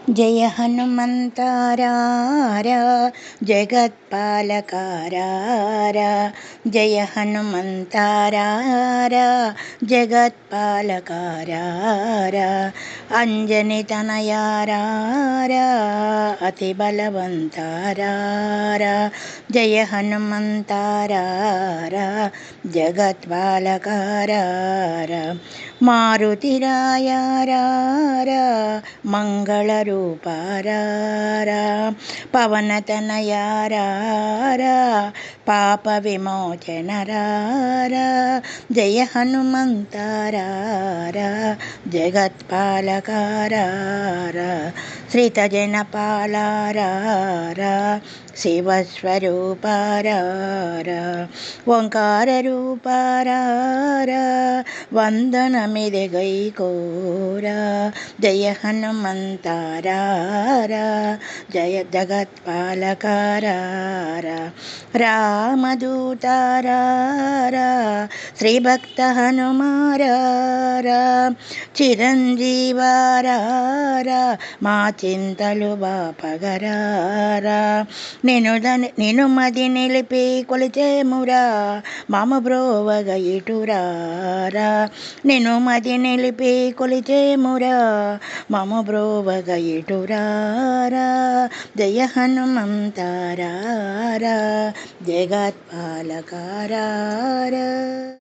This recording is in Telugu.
జయ హనుమంతారారా జగత్పాలకారారా జయ హనుమంతారారా జగత్పాలకారారా అంజని తనయారారా అతి బలవంతారారా జయ హనుమంతారారా జగత్పాలకారారా మారుతిరాయారారా మంగళరూపారారా పవనతనయారారా పాప విమోచనరారా జయ హనుమంతారారా జగత్పాలకారారా శ్రీతజనపాలారారా శివస్వరూపారారా ఓంకార రూపారారా వందనమిది గైకోరా జయ హనుమంతారారా జయ జగత్పాలకారారా రామదూతారారా శ్రీభక్త హనుమారారా చిరంజీవారారా మా చింతలు బాపగరారా నిను మది నిలిపి కొలిచేమురా మమ బ్రోవగ ఇటురారా నిను మది నిలిపి కొలిచేమురా మమ బ్రోవగ ఇటురారా జయ హనుమంతారారా జగత్పాలకారారా